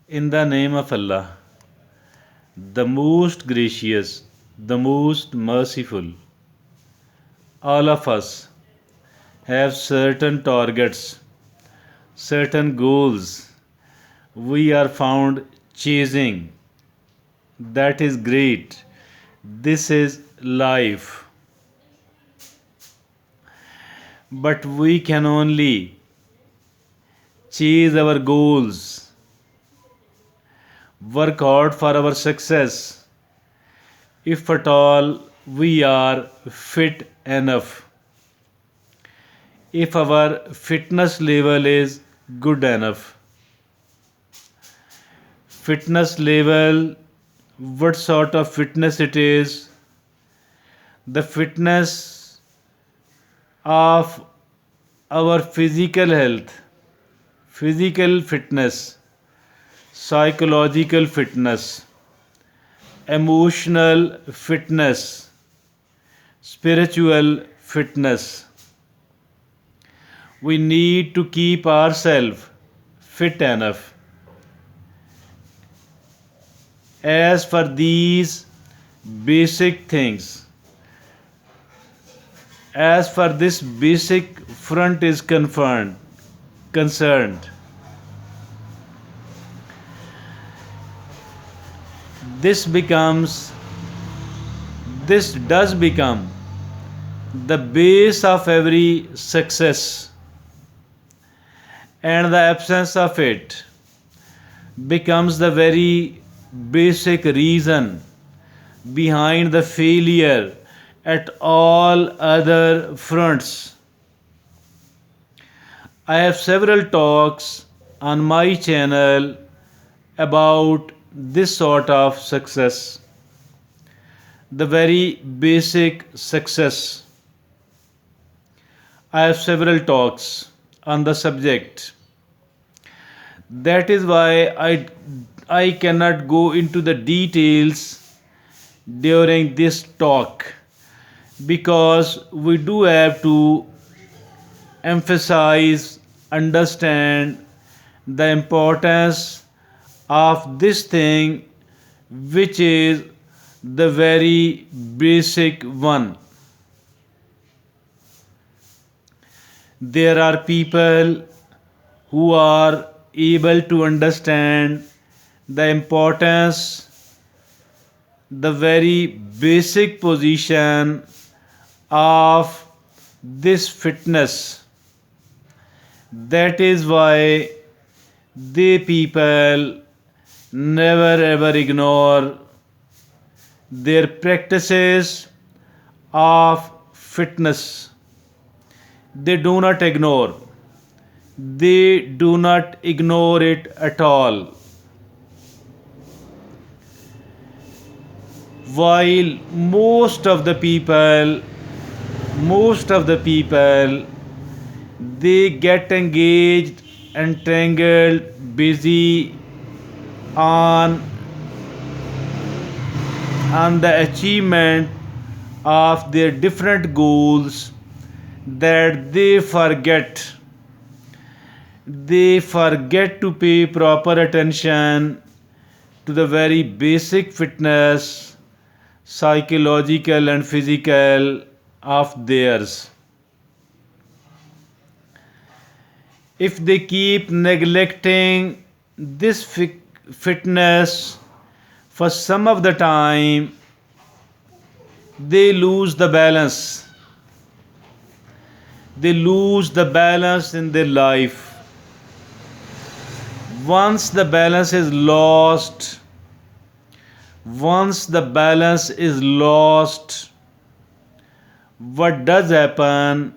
In the name of Allah, the most gracious, the most merciful. All of us have certain targets, certain goals we are found chasing. That is great. This is life. But we can only chase our goals, work hard for our success, if at all we are fit enough, if our fitness level is good enough. Fitness level, what sort of fitness it is? The fitness of our physical health, physical fitness, psychological fitness, emotional fitness, spiritual fitness. We need to keep ourselves fit enough. As for these basic things, as for this basic front is concerned, this becomes, this does become the base of every success, and the absence of it becomes the very basic reason behind the failure at all other fronts. I have several talks on my channel about this sort of success, the very basic success. I have several talks on the subject. That is why I cannot go into the details during this talk, because we do have to emphasize, understand the importance of this thing, which is the very basic one. There are people who are able to understand the importance, the very basic position of this fitness. That is why they people never ever ignore their practices of fitness. They do not ignore. They do not ignore it at all. While most of the people, they get engaged, entangled, busy on the achievement of their different goals, that they forget to pay proper attention to the very basic fitness, psychological and physical, of theirs. If they keep neglecting this fitness for some of the time, they lose the balance. They lose the balance in their life. Once the balance is lost, once the balance is lost, what does happen?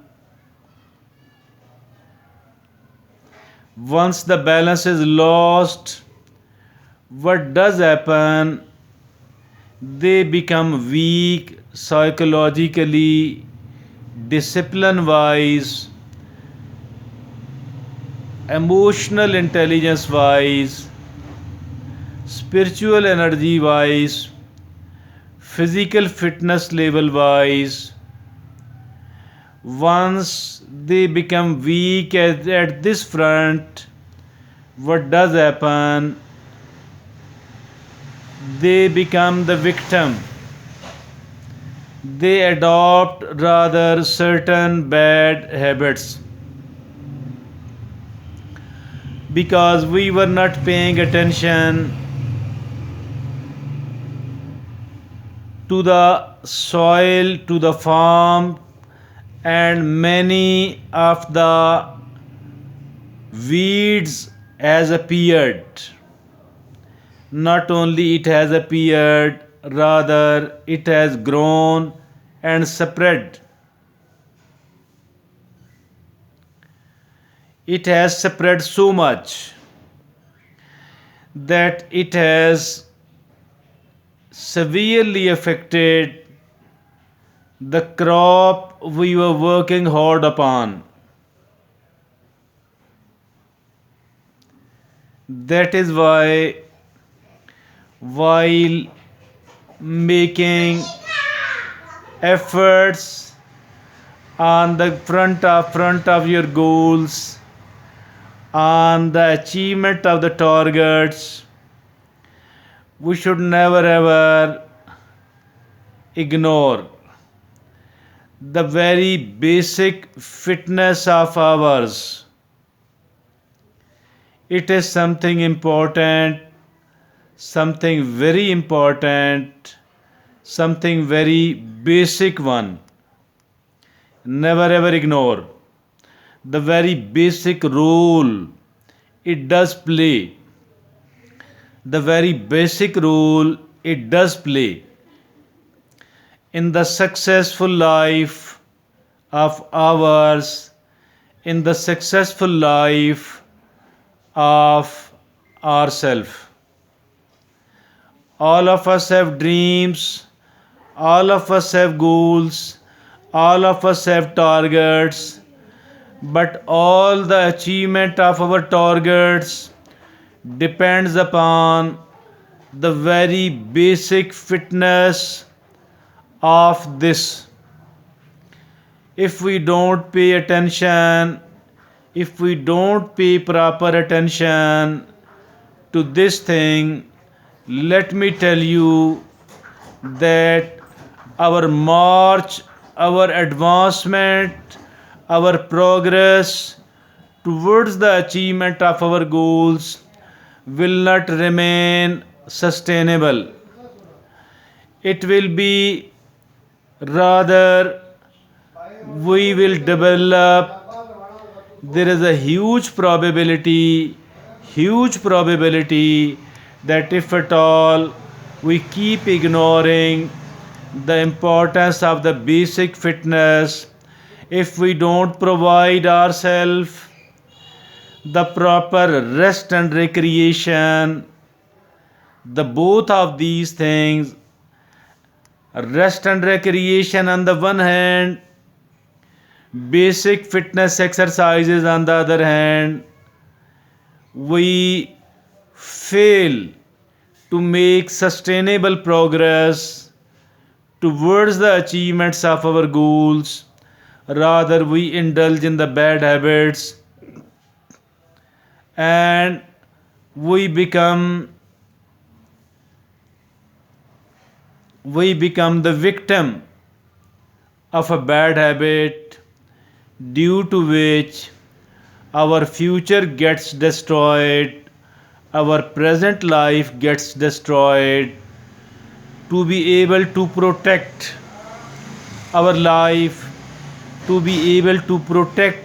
Once the balance is lost, what does happen? They become weak psychologically, discipline wise, emotional intelligence wise, spiritual energy wise, physical fitness level wise. Once they become weak at this front, what does happen? they become the victim. They adopt rather certain bad habits because we were not paying attention to the soil, to the farm, and many of the weeds has appeared. Not only it has appeared, rather it has grown and spread. It has spread so much that it has severely affected the crop we were working hard upon. That is why, while making efforts on the front of your goals, on the achievement of the targets, we should never ever ignore the very basic fitness of ours. It is something important, something very important, something very basic one. Never ever ignore the very basic role it does play. The very basic role it does play in the successful life of ours, in the successful life of ourselves. All of us have dreams, all of us have goals, all of us have targets, but all the achievement of our targets depends upon the very basic fitness of this. If we don't pay attention, if we don't pay proper attention to this thing, let me tell you that our march, our advancement, our progress towards the achievement of our goals will not remain sustainable. It will be rather we will develop. There is a huge probability that if at all we keep ignoring the importance of the basic fitness, if we don't provide ourselves the proper rest and recreation, the both of these things, rest and recreation on the one hand, basic fitness exercises on the other hand, we fail to make sustainable progress towards the achievements of our goals. Rather, we indulge in the bad habits and we become the victim of a bad habit, due to which our future gets destroyed, our present life gets destroyed. To be able to protect our life, to be able to protect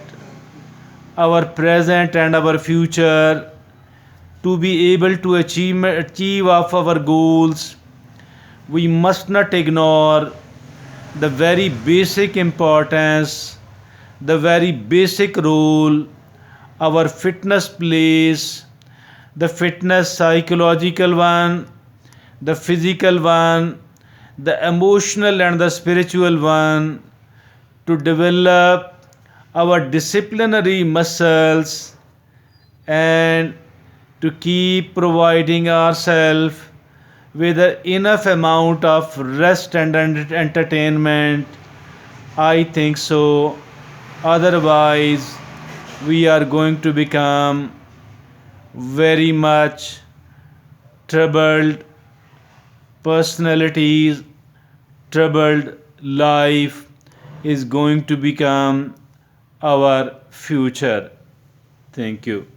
our present and our future, to be able to achieve of our goals, we must not ignore the very basic importance, the very basic role our fitness plays, the fitness psychological one, the physical one, the emotional and the spiritual one, to develop our disciplinary muscles and to keep providing ourselves with enough amount of rest and entertainment. I think so. Otherwise, we are going to become very much troubled personalities, troubled life is going to become our future. Thank you.